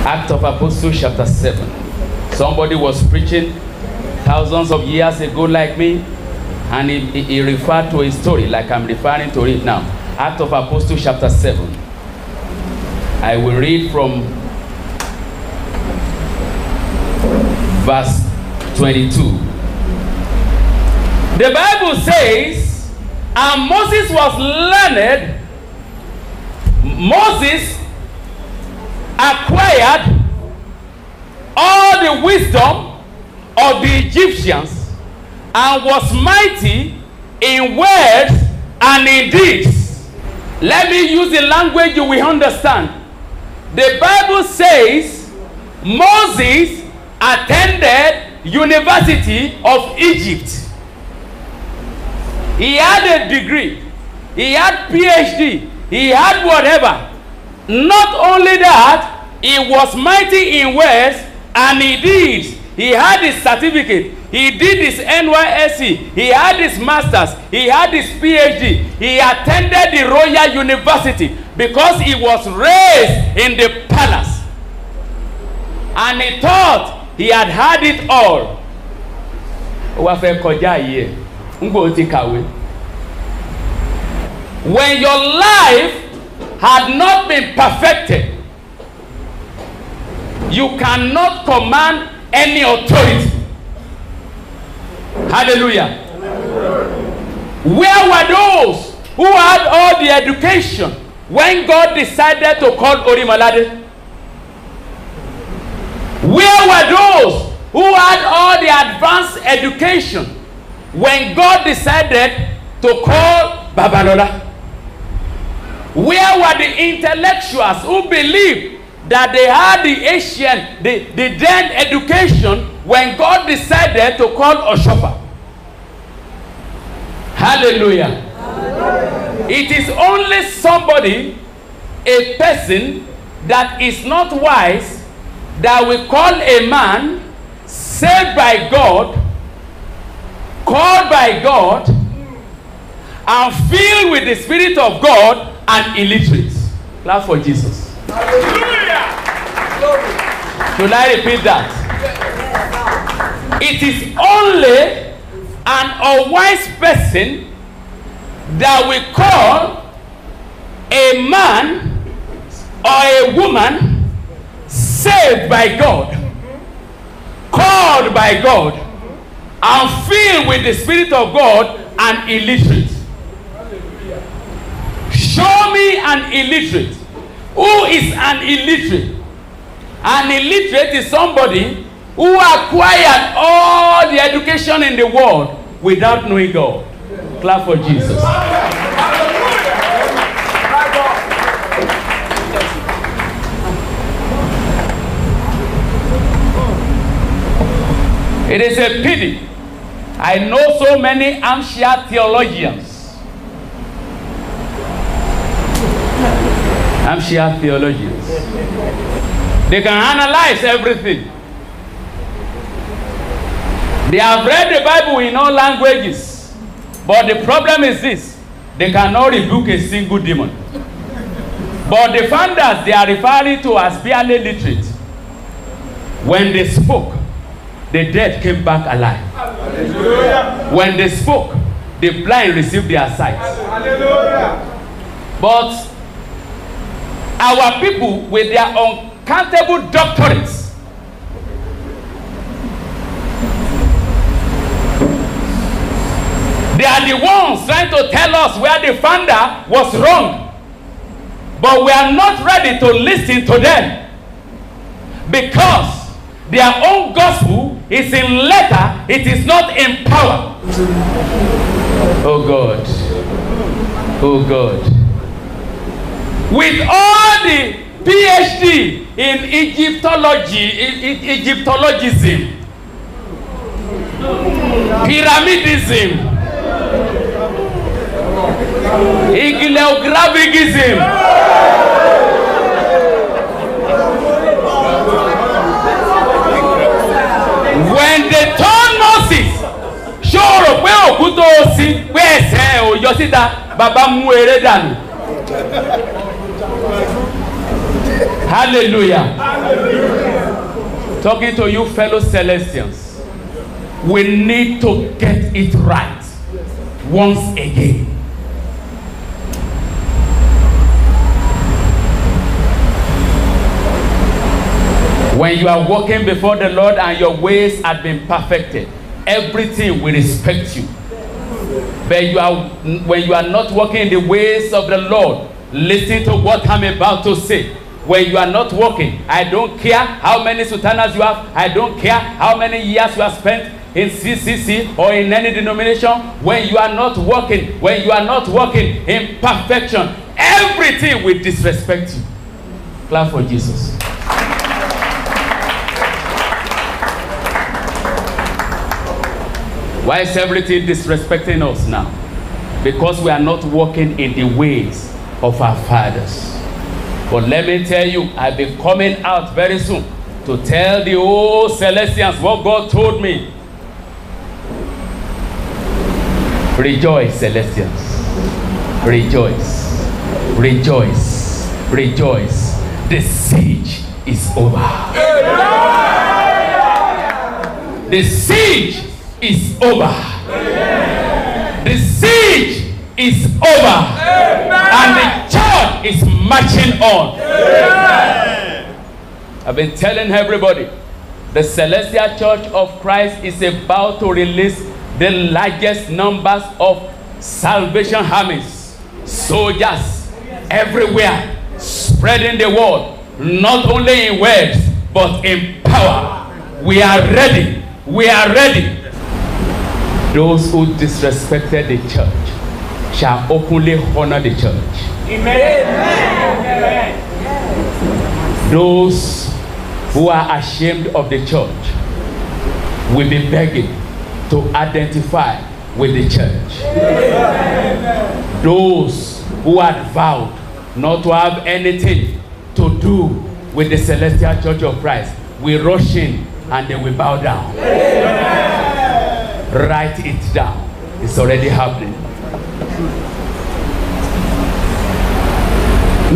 Acts of Apostles chapter 7. Somebody was preaching thousands of years ago like me, and he referred to a story like I'm referring to it now. Acts of Apostles chapter 7. I will read from verse 22. The Bible says, and Moses was learned. Moses acquired all the wisdom of the Egyptians and was mighty in words and in deeds. Let me use the language you will understand. The Bible says Moses attended University of Egypt. He had a degree. He had PhD. He had whatever. Not only that, he was mighty in words and in deeds. He had his certificate. He did his NYSC. He had his master's. He had his PhD. He attended the Royal University because he was raised in the palace. And he thought he had had it all. When your life had not been perfected, you cannot command any authority. Hallelujah. Where were those who had all the education when God decided to call Orimalade? Where were those who had all the advanced education when God decided to call Babalola? Where were the intellectuals who believed that they had the ancient, the then education when God decided to call Oshofa? Hallelujah. Hallelujah. It is only somebody, a person that is not wise, that will call a man saved by God, called by God, and filled with the Spirit of God, and illiterate. Clap for Jesus. Hallelujah. Should I repeat that? It is only an unwise person that will call a man or a woman saved by God, called by God, and filled with the Spirit of God, and illiterate. Show me an illiterate. Who is an illiterate? An illiterate is somebody who acquired all the education in the world without knowing God. Clap for Jesus. It is a pity. I know so many armchair theologians. Armchair theologians. They can analyze everything. They have read the Bible in all languages. But the problem is this: they cannot rebuke a single demon. But the founders they are referring to as barely literate, when they spoke, the dead came back alive. Hallelujah. When they spoke, the blind received their sight. Hallelujah. But our people, with their uncountable doctorates, they are the ones trying to tell us where the founder was wrong. But we are not ready to listen to them, because their own gospel is in letter, it is not in power. Oh God. Oh God. With all the PhD in Egyptologism, pyramidism, Iglesiographicism, when they told Moses, ṣòro pé òkú tó sí pé ẹsẹ̀ ò yọ síta, bàbá mú eré dànù. Hallelujah. Hallelujah. Talking to you fellow Celestians, we need to get it right once again. When you are walking before the Lord and your ways have been perfected, everything will respect you. But when you are not walking in the ways of the Lord, listen to what I'm about to say. When you are not walking, I don't care how many sultanas you have, I don't care how many years you have spent in CCC or in any denomination. When you are not walking, in perfection, everything will disrespect you. Clap for Jesus. Why is everything disrespecting us now? Because we are not walking in the ways of our fathers. But let me tell you, I'll be coming out very soon to tell the old Celestians what God told me. Rejoice, Celestians. Rejoice. Rejoice. Rejoice. The siege is over. The siege is over. The siege is over. And the church is marching on. I've been telling everybody, the Celestial Church of Christ is about to release the largest numbers of Salvation armies, soldiers everywhere, spreading the word, not only in words, but in power. We are ready. We are ready. Those who disrespected the church shall openly honor the church. Amen. Those who are ashamed of the church will be begging to identify with the church. Amen. Those who had vowed not to have anything to do with the Celestial Church of Christ will rush in and they will bow down. Amen. Write it down. It's already happening.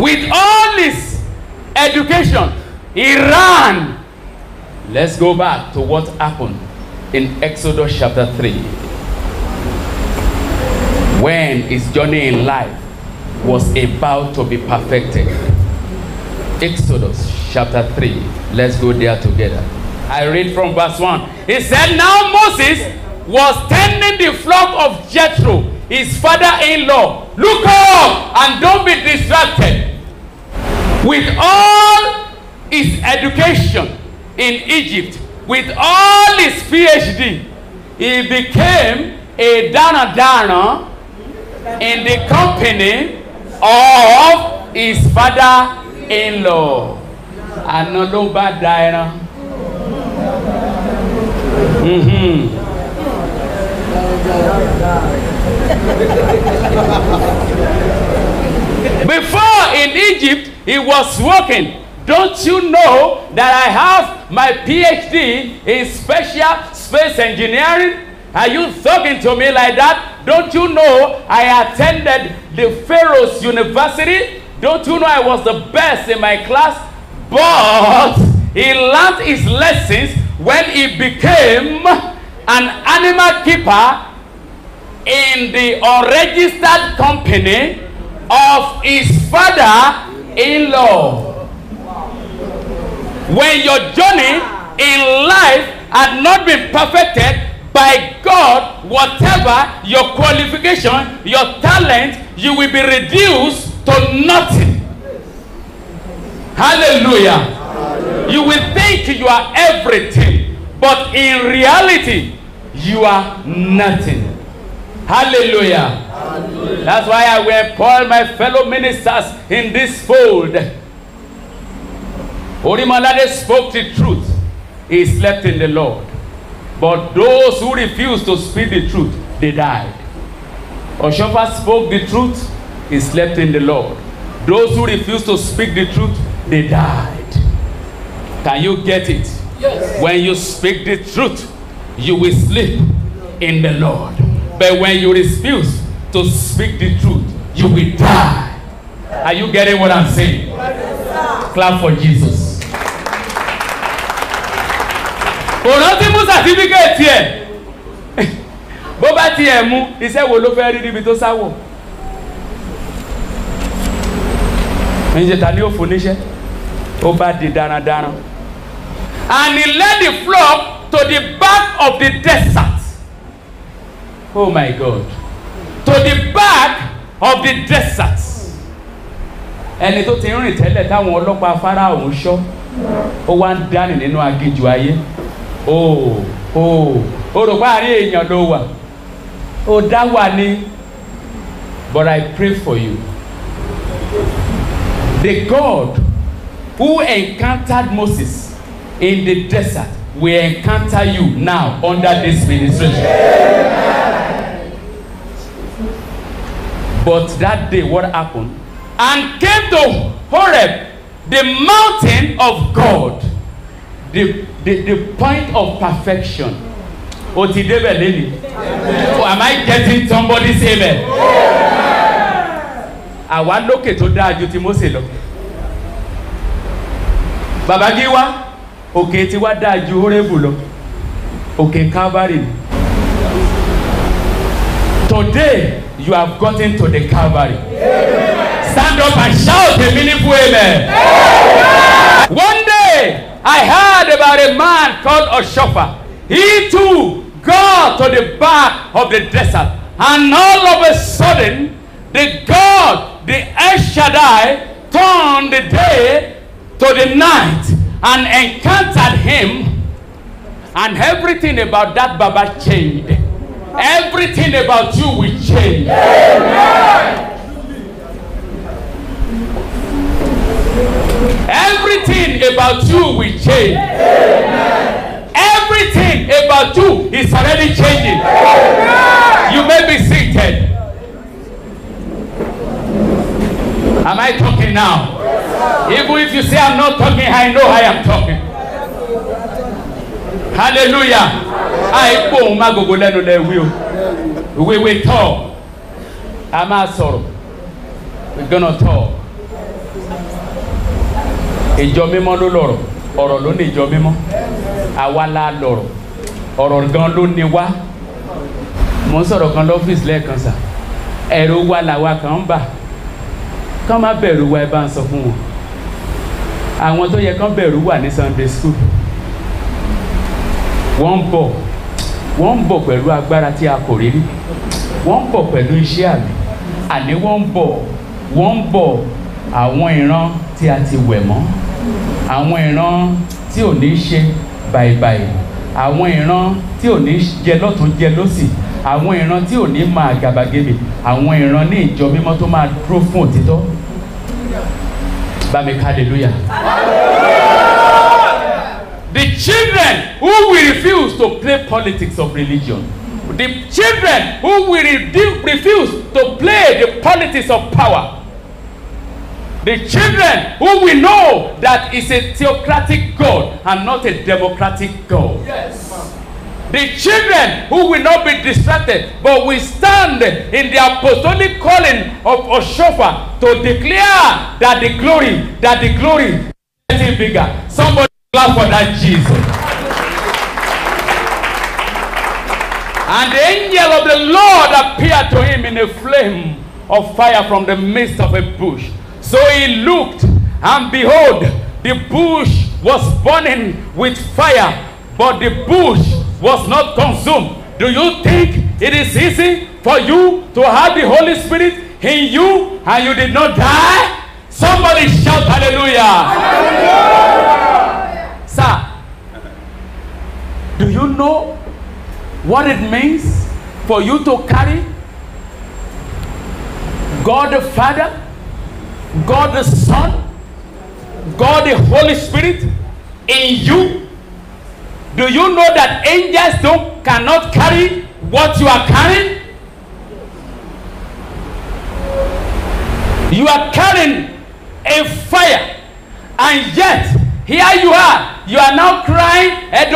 With all this education, Iran. Let's go back to what happened in Exodus chapter 3. When his journey in life was about to be perfected. Exodus chapter 3. Let's go there together. I read from verse 1. He said, now Moses was tending the flock of Jethro, his father-in-law. Look up and don't be distracted. With all his education in Egypt, with all his PhD, he became a dana in the company of his father-in-law. Anoloba Diana. Before in Egypt, he was working. Don't you know that I have my PhD in special space engineering? Are you talking to me like that? Don't you know I attended the Pharaoh's University? Don't you know I was the best in my class? But he learned his lessons when he became an animal keeper in the unregistered company of his father-in-law. When your journey in life had not been perfected by God, whatever your qualification, your talent, you will be reduced to nothing. Hallelujah. Hallelujah. You will think you are everything, but in reality, you are nothing. Hallelujah. Hallelujah. That's why I will call my fellow ministers in this fold. Orimalade spoke the truth. He slept in the Lord. But those who refused to speak the truth, they died. Oshofa spoke the truth. He slept in the Lord. Those who refused to speak the truth, they died. Can you get it? Yes. When you speak the truth, you will sleep in the Lord. But when you refuse to speak the truth, you will die. Are you getting what I'm saying? Clap for Jesus. Òrán tí mú certificate ẹ̀. Bó bá tiẹ̀ mú, iṣẹ́ wo ló fẹ́ rí níbi tó sáwọ̀? Ǹjẹ́ ta ni ó fún níṣẹ́? Ó bá di darandaran. And he led the flock to the back of the desert. Oh my God. To the back of the desert. Ẹni tó ti rìn tẹ́lẹ̀ táwọn ọlọ́pàá Fáráò ń ṣọ́, ó wá ń dání nínú aginjù ayé. Ó rò pé àárín èèyàn ló wà. Ó dá wà ní. But I pray for you. The God who encountered Moses in the desert will encounter you now under this ministration. But that day, what happened? And came to Horeb, the mountain of God, the point of perfection. Oh, am I getting somebody's amen? Àwa lókè tó dáa ju ti Mósè lọ. Bàbá Gíwá, òkè tí wá dáa ju Hórébù lọ. Òkè Calvary. Today, you have gotten to the Calvary. Stand up and shout a meaningful amen. One day, I heard about a man called Oshofa. He too got to the back of the desert. And all of a sudden, the God, the El Shaddai, turned the day to the night and encountered him. And everything about that Baba changed. Everything about you will change. Amen. Everything about you will change. Amen. Everything about you is already changing. Amen. You may be seated. Am I talking now? Even if you say I'm not talking, I know I am talking. Hallelujah. I boom ma gogo lẹ́nu le wi o. We will talk. I'm a sorrow. We're gonna talk. Ìjọ mímọ́ ló lọ́rọ̀, ọ̀rọ̀ ló ní ìjọ mímọ́. Àwa la lọ́rọ̀, ọ̀rọ̀ gan ló ní wá. Mo ń sọ̀rọ̀ kan lọ́fíìsì lẹ́ẹ̀kan sà. Ẹ̀rù wa làwa kan ń bà. Kán má bẹ̀rù wa ẹ bá ń sọ fún wọn. Àwọn tó yẹ kán bẹ̀rù wà ní Sunday school. Wọ́n ń bọ̀ pẹ̀lú agbára tí a kò rí rí. Wọ́n ń bọ̀ pẹ̀lú iṣẹ́ àmì. Àní wọ́n ń bọ̀ àwọn ìran tí a ti wẹ̀ mọ́. Àwọn ìran tí ò ní ṣe bàìbàì. Àwọn ìran tí ò ní jẹ lọ́tún jẹ lósì. Àwọn ìran tí ò ní máa gàbàgebè. Àwọn ìran ní ìjọ mímọ́ tó máa dúró fún òtítọ́. Bá mi ká hallelujah. The children who will refuse to play politics of religion. The children who will refuse to play the politics of power. The children who will know that it's a theocratic God and not a democratic God. Yes. The children who will not be distracted but will stand in the apostolic calling of Oshofa to declare that the glory is getting bigger. Somebody clap for that Jesus. And the angel of the Lord appeared to him in a flame of fire from the midst of a bush. So he looked, and behold, the bush was burning with fire, but the bush was not consumed. Do you think it is easy for you to have the Holy Spirit in you and you did not die? Somebody shout hallelujah. Hallelujah. Sir, do you know what it means for you to carry God the Father, God the Son, God the Holy Spirit in you? Do you know that angels cannot carry what you are carrying? You are carrying a fire, and yet here you are now crying, and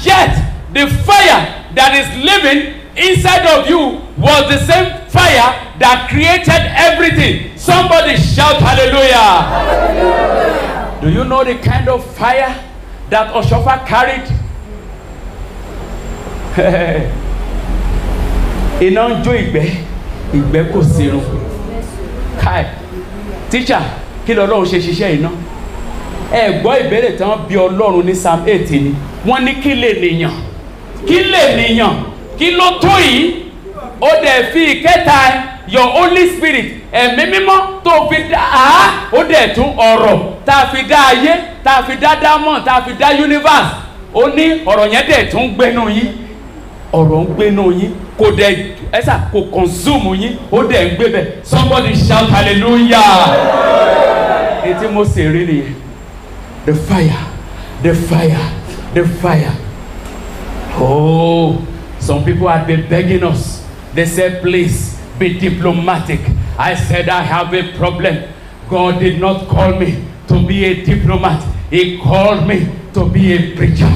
yet the fire that is living inside of you was the same fire that created everything. Somebody shout hallelujah. Hallelujah. Do you know the kind of fire that Oshofa carried? Iná ń jó ìgbẹ́ kò sírun. Kai, teacher, kí l'Ọlọ́run ṣe ṣiṣẹ́ iná? Ẹ gbọ́ ìbéèrè tí wọ́n bi Ọlọ́run ní Psalm 18 ni. Wọ́n ní kí lè nìyàn? Kí lè nìyàn? Kí ló tó yìí? Ó dẹ̀ fi ìkẹta your Holy Spirit ẹ̀mí mímọ́ tó fi dá ó dẹ̀ tún ọ̀rọ̀ tá a fi dá ayé, tá a fi dá diamond, tá a fi dá universe. Ó ní ọ̀rọ̀ yẹn dẹ̀ tún gbénú yín. Ọ̀rọ̀ ń gbénú yín. Kò dẹ̀ ẹ̀sà kò consume yín. Ó dẹ̀ ń gbé bẹ̀. Somebody shout hallelujah. Etí mo sì rí nìyẹn. The fire, the fire, the fire. Oh, some people have been begging us. They said, please be diplomatic. I said, I have a problem. God did not call me to be a diplomat. He called me to be a preacher.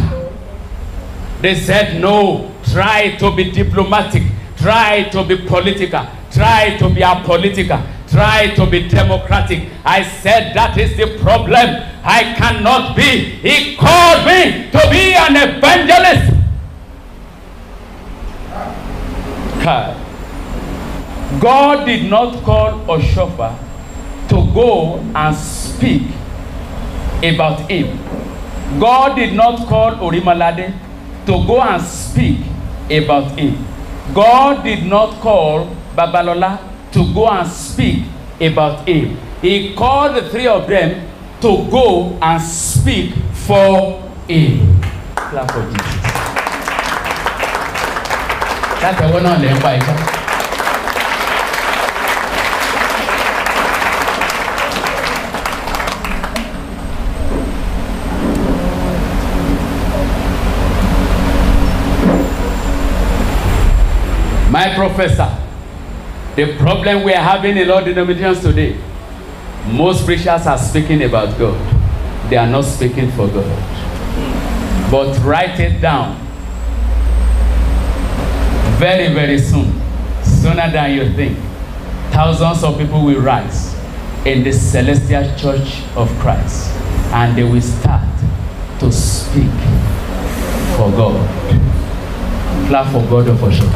They said, no, try to be diplomatic. Try to be political. Try to be apolitical. Try to be democratic. I said, that is the problem. I cannot be. He called me to be an evangelist. God did not call Oshofa to go and speak about him. God did not call Orimalade to go and speak about him. God did not call Babalola to go and speak about him. He called the three of them to go and speak for him. Clap for Jesus. That's the one on the empire. My professor, the problem we are having in all denominations today, most preachers are speaking about God. They are not speaking for God. But write it down. Very, very soon, sooner than you think, thousands of people will rise in the Celestial Church of Christ, and they will start to speak for God. Clap for God or for sure.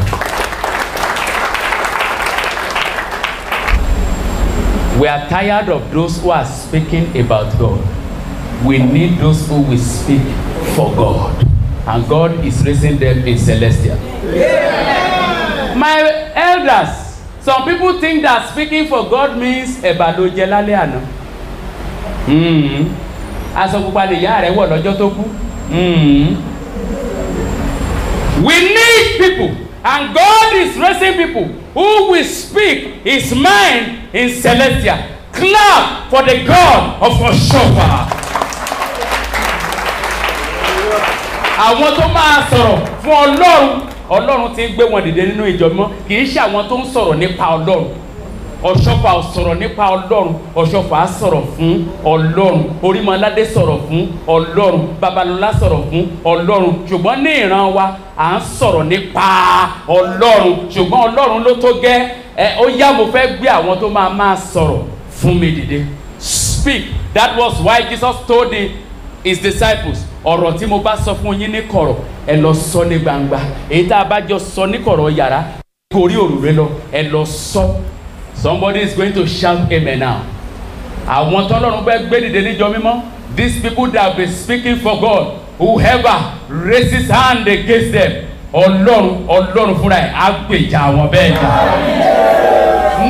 We are tired of those who are speaking about God. We need those who will speak for God. And God is raising them in Celestial. Yeah. My elders, some people think that speaking for God means Ebaloje lálẹ́ àná. Aṣọ pupa lè yá rẹ̀ wọ̀ lọ́jọ́ tó kú. We need people, and God is raising people who will speak His mind in Celestial. Clap for the God of Oshofa. Àwọn tó máa sọ̀rọ̀ fún Ọlọ́run tí ń gbé wọn dìde nínú ìjọ mímọ́, kì í ṣe àwọn tó ń sọ̀rọ̀ nípa Ọlọ́run. Oshofa ò sọ̀rọ̀ nípa Ọlọ́run, Oshofa sọ̀rọ̀ fún Ọlọ́run, Orímọládé sọ̀rọ̀ fún Ọlọ́run, Babalọlá sọ̀rọ̀ fún Ọlọ́run. Ṣùgbọ́n ní ìran wa à ń sọ̀rọ̀ nípa Ọlọ́run, ṣùgbọ́n Ọlọ́run ló tó gẹ́ ó yá mo fẹ́ gbé àwọn tó máa sọ̀rọ̀ fún mi dìde. Speak. That was why Jesus told his disciples, ọ̀rọ̀ tí mo bá sọ fún yín ní kọ̀rọ̀ ẹ lọ sọ ní gbangba, èyí tá a bá jọ sọ ní kọ̀rọ̀ yàrá gorí òrùlé lọ ẹ lọ sọ. Somebody is going to shout amen now. Àwọn tọ́lọ́run bẹ́ gbé dìde níjọ mímọ́, these people that have been speaking for God, whoever raises hand against them, Ọlọ́run fúnra ẹ̀ á gbèjà wọn bẹ́ẹ̀ jà.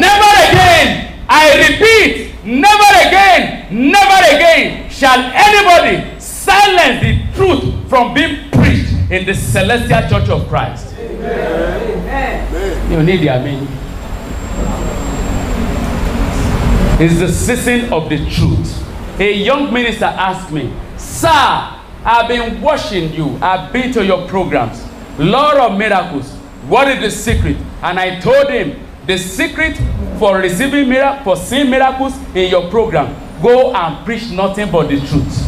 Never again, I repeat, never again shall anybody silence the truth from being preached in the Celestial Church of Christ. Amen. You need the amen. It's the season of the truth. A young minister asked me, "Sir, I've been watching you. I've been to your programs. Lord of miracles. What is the secret?" And I told him, the secret for receiving miracles, for seeing miracles in your program, go and preach nothing but the truth.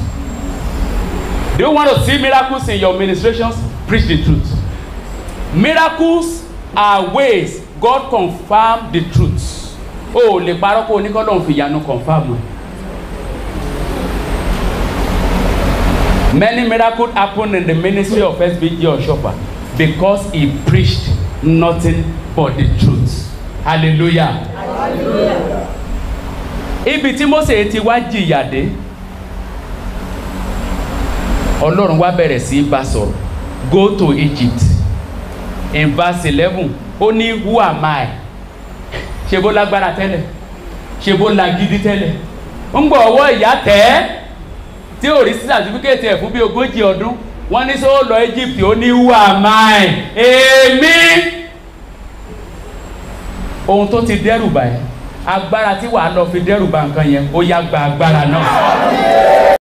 Do you want to see miracles in your ministrations? Preach the truth. Miracles are ways God confirmed the truth. Oh, le parọ́ kó oníkọ́lọ́ fi ìyanu confirm. Many miracles happened in the ministry of SBG Oshofa because he preached nothing but the truth. Hallelujah. Hallelujah. Ibi tí Mósè ti wá jìyà dé, Ọlọ́run wá bẹ̀rẹ̀ sí bá sọ̀rọ̀. Go to Egypt. In verse 11, ó ní who am I? Ṣé bó lágbára tẹ́lẹ̀? Ṣé bó lágídí tẹ́lẹ̀? Ń gbọ́ ọwọ́ ìyá tẹ́ tí ò rí certificate ẹ̀ fún bí 40 ọdún. Wọ́n ní sọ lọ Egypt, ó ní who am I? Èmi. Ohun tó ti dẹ́rù bá ẹ, agbára tí wàá lọ fi dẹ́rù bá nǹkan yẹn, ó yá gba agbára náà.